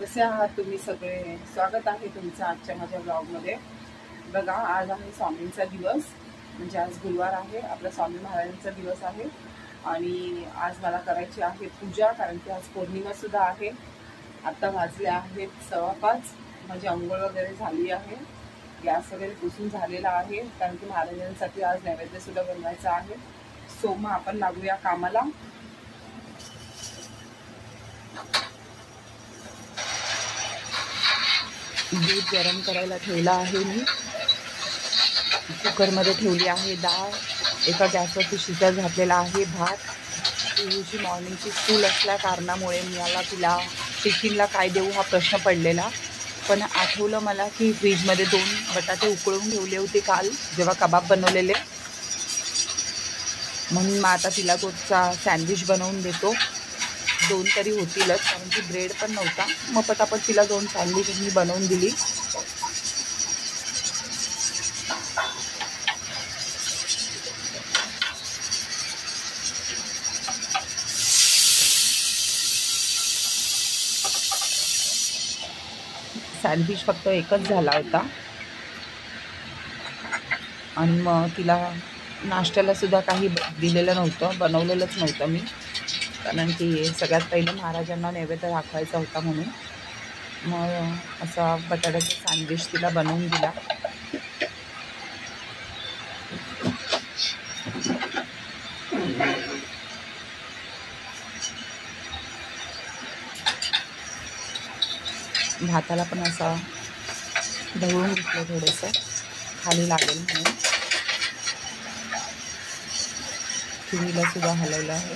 कसे आहात तुम्ही सगळे? स्वागत आहे तुमचं आजच्या माझ्या ब्लॉगमध्ये. बघा, आज आहे स्वामींचा दिवस, म्हणजे आज गुरुवार आहे, आपला स्वामी महाराजांचा दिवस आहे. आणि आज मला करायची आहे पूजा, कारण की आज पौर्णिमा सुद्धा आहे. आता वाजले आहेत 5:15. माझी अंघोळ वगैरे झाली आहे, गॅस वगैरे पुसून झालेला आहे, कारण की महाराजांसाठी आज नैवेद्य सुद्धा बनवायचा आहे. सो मग आपण लागूया कामाला. दूध गरम करायला ठेवला आहे मी. कुकरमध्ये ठेवली आहे डाळ. एका गॅसवरती शिजत घातलेला आहे भात. तुझी मॉर्निंगची स्कूल असल्या कारणामुळे मला तिला टिफिनला काय देऊ हा प्रश्न पडलेला. पण आठवलं मला की फ्रीजमध्ये 2 बटाटे उकळून ठेवले होते काल, जेव्हा कबाब बनवलेले. म्हणून मग आता तिला तोचा सँडविच बनवून देतो. 2 तरी होतीलच, कारण की ब्रेड पण नव्हता. मग पटापट तिला 2 सँडविच मी बनवून दिली. सँडविच फक्त एकच झाला होता. आणि मग तिला नाश्त्याला सुद्धा काही दिलेलं नव्हतं, बनवलेलंच नव्हतं मी, कारण की सगळ्यात पहिलं महाराजांना नैवेद्य दाखवायचा होता. म्हणून मग असा बटाट्याचा सँडविच तिला बनवून दिला. भाताला पण असा ढवळून घेतलं थोडंसं, खाली लागेल म्हणून. चुलीला सुद्धा हलवलं आहे.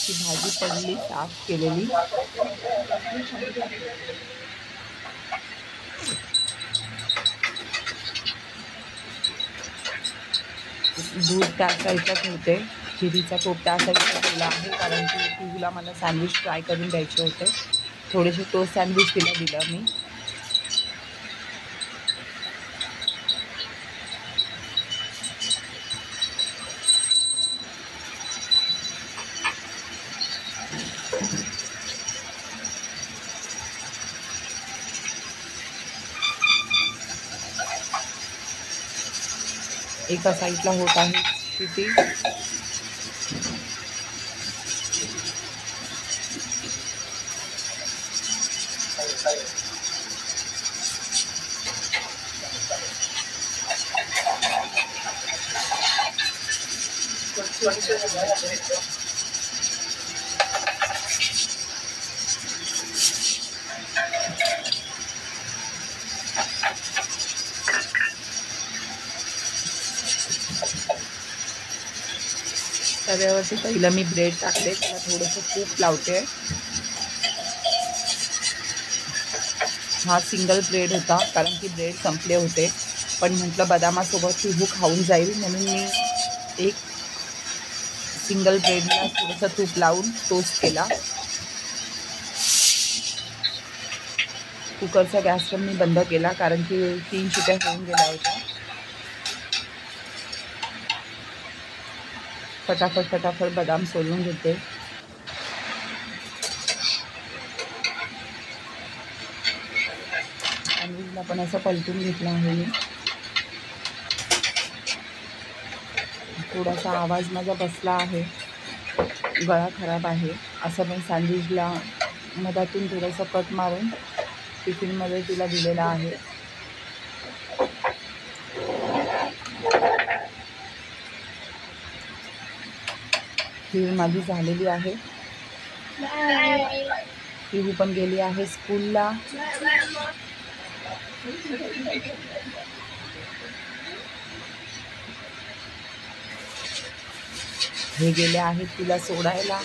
ती भाजी पडली साफ केलेली. दूध त्या साईडला ठेवते, खिरीचा टोप त्या साईडला ठेवला आहे, कारण की तिला मला सँडविच फ्राय करून द्यायचे होते. थोडेसे टोस्ट सँडविच तिला दिलं मी. एका साईडला होत आहे शिटी. तव्यावरती पहिलं मी ब्रेड टाकले, त्याला थोडंसं तूप लावते. हा सिंगल ब्रेड होता, कारण की ब्रेड संपले होते. पण म्हटलं बदामासोबत चिहू खाऊन जाईल, म्हणून मी एक सिंगल ब्रेडला थोडंसं तूप लावून टोस्ट केला. कुकरचा गॅस पण मी बंद केला, कारण की 3 शिट्या होऊन गेल्या होत्या. फटाफट बदाम सोलून घेते. सँडविचला पण असं पलटून घेतलं आहे मी. थोडासा आवाज माझा बसला आहे, गळा खराब आहे. असं मी सँडविचला मधातून थोडंसं कट मारून टिफिनमध्ये तिला दिलेला आहे. खीर माझी झालेली आहे. ती पण गेली आहे स्कूलला. हे गेले आहेत तिला सोडायला.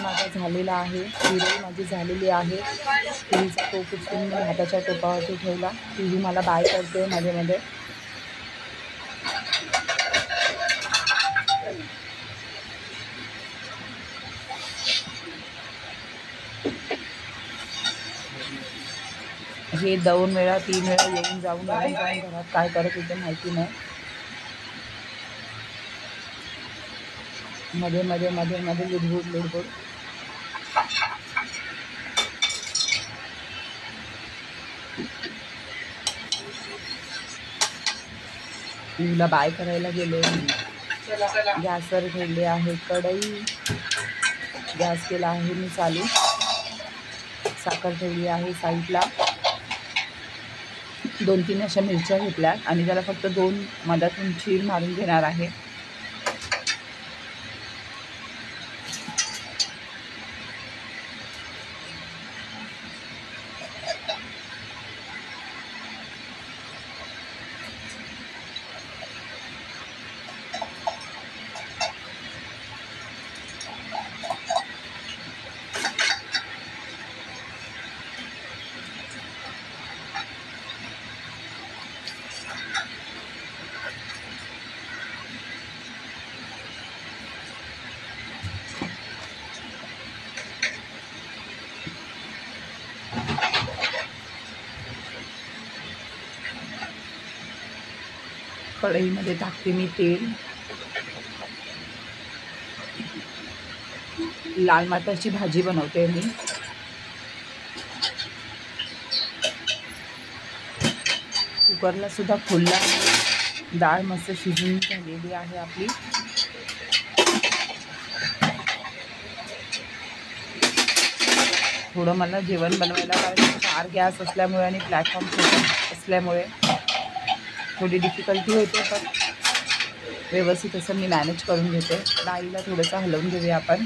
माझा झालेला आहे, खीरही माझी झालेली आहे. खीरचा टोप उचलून मी भाताच्या टोपावरती ठेवला. ती मला बाय करते मध्ये मध्ये. हे 2 वेळा 3 वेळा येऊन जाऊन घरात काय करत होते माहिती नाही. मध्ये मध्ये मध्ये मध्ये लुडबुड लुडबुड. पिऊला बाय करायला गेले. गॅसवर ठेवली आहे कढई. गॅस केला आहे मी चालू. साखर ठेवली आहे साईडला. 2-3 अशा मिरच्या घेतल्या आणि त्याला फक्त 2 मधातून चीर मारून घेणार आहे. कढईमध्ये टाकते मी तेल. लाल मटारची भाजी बनवते मी. कुकरला सुद्धा फुलला आहे. डाळ मस्त शिजून झालेली आहे आपली. थोडं मला जेवण बनवायला कारण 4 गॅस असल्यामुळे आणि प्लॅटफॉर्म छोटा असल्यामुळे थोडी डिफिकल्टी होते, पण व्यवस्थित असं मी मॅनेज करून घेते. डाळीला थोडंसं हलवून घेऊया आपण.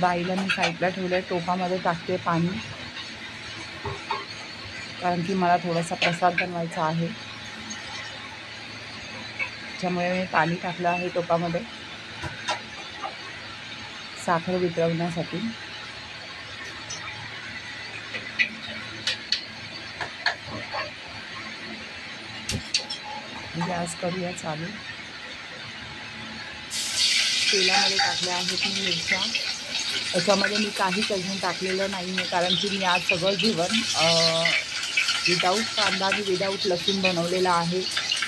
डाळीला मी साईडला ठेवलं. टोपामध्ये टाकते पाणी, कारण की मला थोडासा प्रसाद बनवायचा आहे. त्यामुळे मी पाणी टाकलं आहे टोपामध्ये साखर वितळवण्यासाठी. गॅस करूया चालू. तेलामध्ये टाकल्या आहेत मी मिरच्या. त्याच्यामध्ये मी काहीच अजून टाकलेलं नाही आहे, कारण की मी आज सगळं जेवण विदाऊट कांदा आणि विदाऊट लसूण बनवलेला आहे.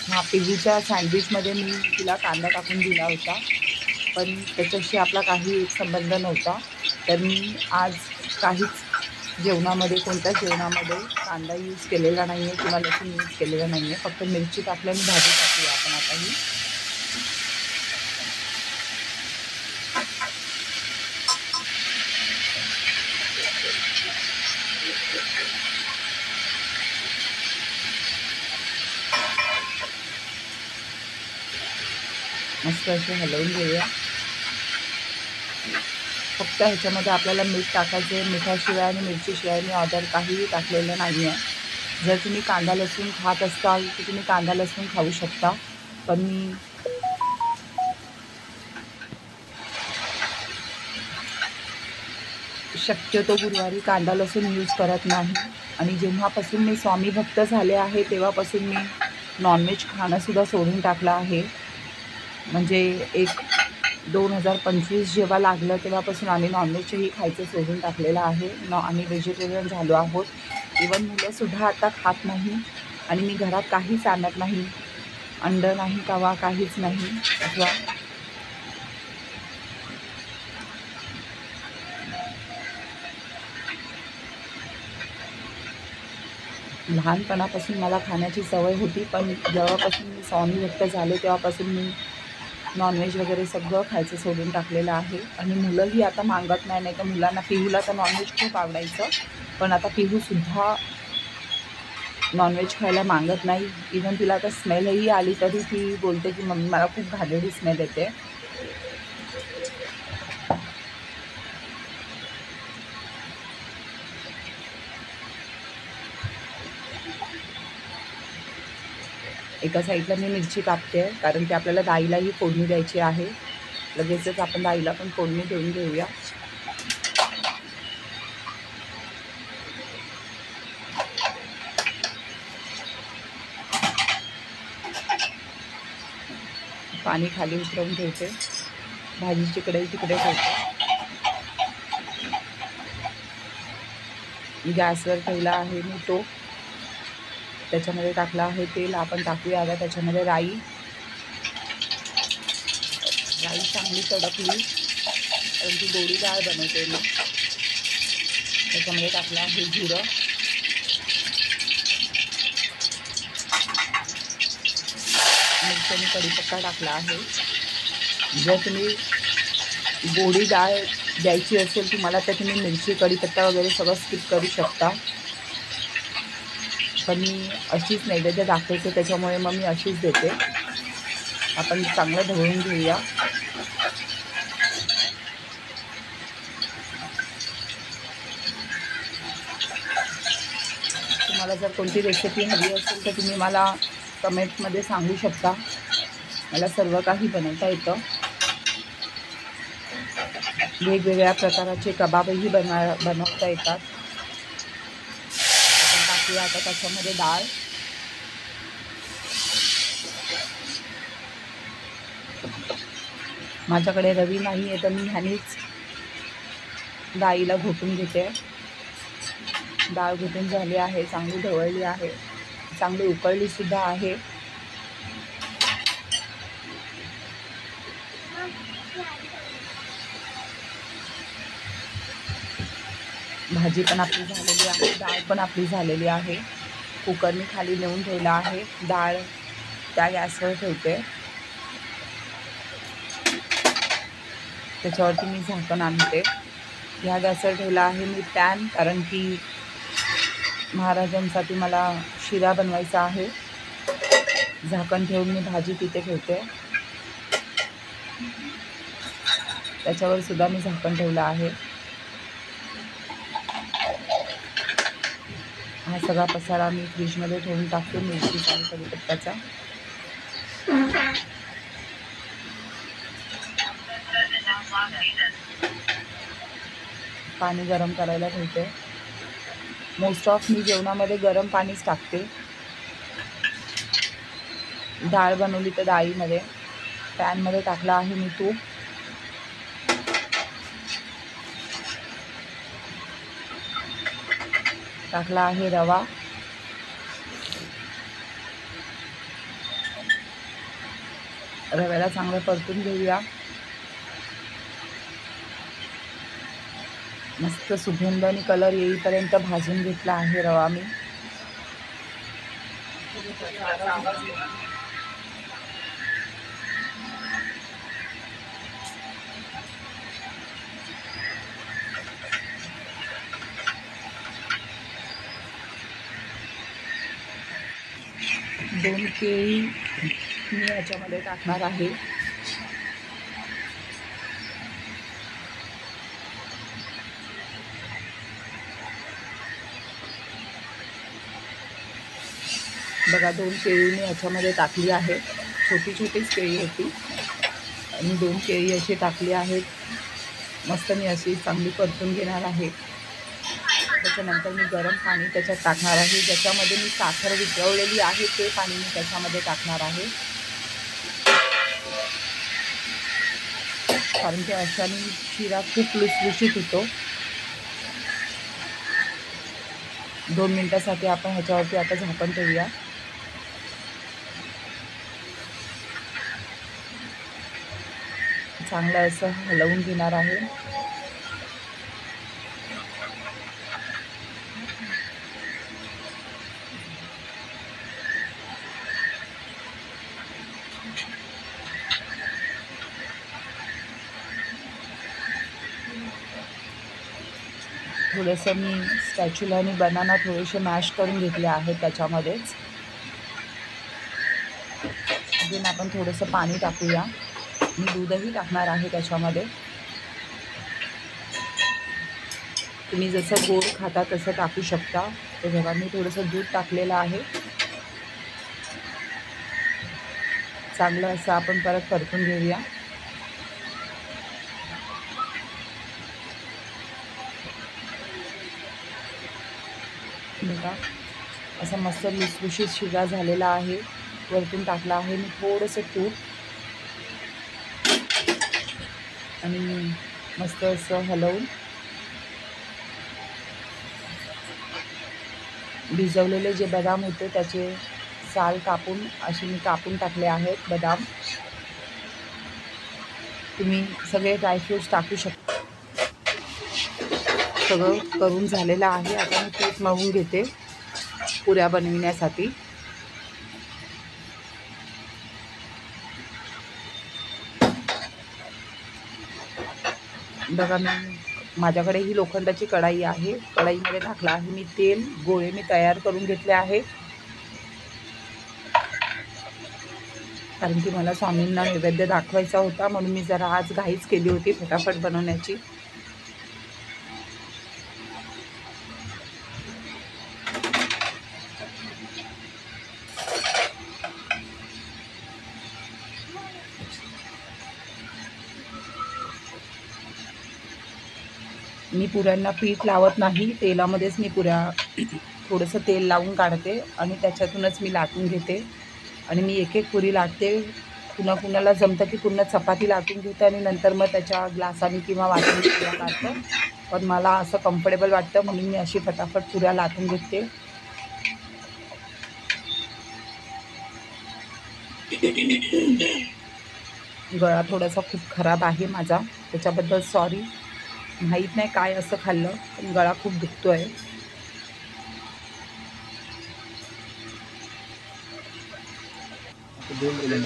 हा पिझ्झाच्या सँडविचमध्ये मी तिला कांदा टाकून दिला होता, पण त्याच्याशी आपला काही संबंध नव्हता. तर मी आज काहीच जेवणामध्ये, कोणत्याच जेवणामध्ये कांदा यूज केलेला नाही आहे किंवा लसूण यूज केलेला नाही आहे. फक्त मिरची टाकली आणि भाजी टाकूया आपण आता ही. मस्त असे हलवून घेऊया. फक्त ह्याच्यामध्ये आपल्याला मीठ टाकायचं आहे. मिठाशिवाय आणि मिरचीशिवाय मी ऑर्डर काहीही टाकलेलं नाही आहे. जर तुम्ही कांदा लसूण खात असाल तर तुम्ही कांदा लसूण खाऊ शकता, पण मी शक्यतो गुरुवारी कांदा लसूण यूज करत नाही. आणि जेव्हापासून मी स्वामी भक्त झाले आहे तेव्हापासून मी नॉनव्हेज खाणंसुद्धा सोडून टाकलं आहे. म्हणजे 2025 जेव्हा लागलं तेव्हापासून आम्ही नॉनव्हेजही खायचं सोडून टाकलेलं आहे. आम्ही व्हेजिटेरियन झालो आहोत. इवन मुलंसुद्धा आता खात नाही आणि मी घरात काहीच आणत नाही. अंड नाही, तवा काहीच नाही. अथवा लहानपणापासून मला खाण्याची सवय होती, पण जेव्हापासून मी स्वामी भक्त झाले तेव्हापासून मी नॉनव्हेज वगैरे सगळं खायचं सोडून टाकलेलं आहे. आणि मुलंही आता मागत नाही. नाही तर मुलांना, पिहूला तर नॉनव्हेज खूप आवडायचं, पण आता पिहूसुद्धा नॉनव्हेज खायला मागत नाही. इव्हन तिला आता स्मेलही आली तरी ती बोलते की मम्मी मला खूप घाणेरडी स्मेल येते. एका साईडला मी मिरची कापते, कारण की आपल्याला डाळीलाही फोडणी द्यायची आहे. लगेचच आपण डाळीला पण फोडणी देऊन घेऊया. पाणी खाली उतरवून ठेवते, भाजीची कढई तिकडे ठेवते. गॅसवर ठेवला आहे मी तो, त्याच्यामध्ये टाकला आहे तेल. आपण टाकूया आता त्याच्यामध्ये राई. राई चांगली तडकली, कारण ती गोडी डाळ बनवते मी. त्याच्यामध्ये टाकलं आहे जिरं, मिरची आणि कढीपत्ता टाकला आहे. जर तुम्ही गोडी डाळ द्यायची असेल तुम्हाला तर तुम्ही मिरची कढीपत्ता वगैरे सगळं स्किप करू शकता, पण मी अशीच नैवेद्य दाखवायचे त्याच्यामुळे मग मी अशीच देते. आपण चांगलं ढवळून घेऊया. तुम्हाला जर कोणती रेसिपी हवी असेल तर तुम्ही मला कमेंटमध्ये सांगू शकता. मला सर्व काही बनवता येतं. वेगवेगळ्या प्रकाराचे कबाबही बनवता येतात. आपण टाकूया आता त्याच्यामध्ये डाळ. माझ्याकडे रवी नाही आहे तर मी ह्यानीच डाळीला घोटून घेते. डाळ घोटून झाली आहे, चांगली ढवळली आहे, चांगली उकळली सुद्धा आहे. भाजी पण आपली झालेली आहे, डाळ पण आपली झालेली आहे. कुकर मी खाली नेऊन ठेवला आहे, डाळ त्या गॅसवर ठेवते. त्याच्यावरती मी झाकण आणते. ह्या गॅसवर ठेवला आहे मी पॅन, कारण की महाराजांसाठी मला शिरा बनवायचा आहे. झाकण ठेवून मी भाजी तिथे ठेवते. त्याच्यावर सुद्धा मी झाकण ठेवलं आहे. हा सगळा पसारा मी फ्रीजमध्ये ठेवून टाकते, मिरचीचा आणि कढीपत्त्याचा. पाणी गरम करायला ठेवते. मोस्ट ऑफ मी जेवणामध्ये गरम पाणीच टाकते. डाळ बनवली तर डाळीमध्ये. पॅनमध्ये टाकला आहे मी तूप. टाकला आहे रवा. रव्याला चांगलं परतून घेऊया. मस्त सुगंध आणि कलर येईपर्यंत भाजून घेतला आहे रवा मी. दोन केळी मी याच्यामध्ये टाकणार आहे. बघा, दोन केळी मी याच्यामध्ये टाकली आहे. छोटी छोटीच केळी होती आणि दोन केळी अशी टाकली आहेत. मस्त मी अशी चांगली परतून घेणार आहे. त्याच्यानंतर मी गरम पाणी त्याच्यात टाकणार आहे. ज्याच्यामध्ये मी साखर वितळवलेली आहे ते पाणी मी त्याच्यामध्ये टाकणार आहे, कारण की अशाने शिरा खूप लुसलुशीत होतो. 2 मिनिटासाठी आपण ह्याच्यावरती आता झाकण ठेवूया. चांगलं असं हलवून घेणार आहे. थोडंसं मी स्पॅच्युलाने बनाना थोडेसे मॅश करून घेतले आहेत त्याच्यामध्येच. अजून आपण थोडंसं पाणी टाकूया. मी दूधही टाकणार आहे त्याच्यामध्ये. तुम्ही जसं गोड खाता तसं टाकू शकता. तर बघा, मी थोडंसं दूध टाकलेलं आहे. चांगलं असं आपण परत परतून घेऊया. बघा, असा मस्त लुसलुशीत शिरा झालेला आहे. वरतून टाकला आहे मी थोडंसं तूप. आणि मस्त असं हलवून भिजवलेले जे बदाम होते त्याचे साल कापून असे मी कापून टाकले आहेत बदाम. तुम्ही सगळे ड्रायफ्रूट्स टाकू शकता. सगळं करून झालेलं आहे. आता मी पीठ मळून घेते पुऱ्या बनविण्यासाठी. बघा मी माझ्याकडे ही लोखंडाची कढाई आहे. कढाईमध्ये टाकला आहे मी तेल. गोळे मी तयार करून घेतले आहे कारण की मला स्वामींना नैवेद्य दाखवायचा होता, म्हणून मी जरा आज घाईच केली होती फटाफट बनवण्याची. मी पुऱ्यांना पीठ लावत नाही, तेलामध्येच मी पुऱ्या थोडंसं तेल लावून काढते आणि त्याच्यातूनच मी लाटून घेते. आणि मी एक एक पुरी लाटते. कुणाला जमतं की पूर्ण चपाती लाटून घेते आणि नंतर मग त्याच्या ग्लासाने किंवा वाटून पुऱ्या काढतं, पण मला असं कम्फर्टेबल वाटतं म्हणून मी अशी फटाफट पुऱ्या लाटून घेते. गळा थोडासा खूप खराब आहे माझा, त्याच्याबद्दल सॉरी. माहीत नाही काय असं खाल्लं पण गळा खूप दुखतो आहे.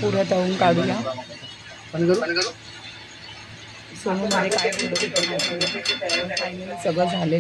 पुऱ्या तळून काढूया. सोनू मध्ये काय बोलत होतं सगळं झालेलं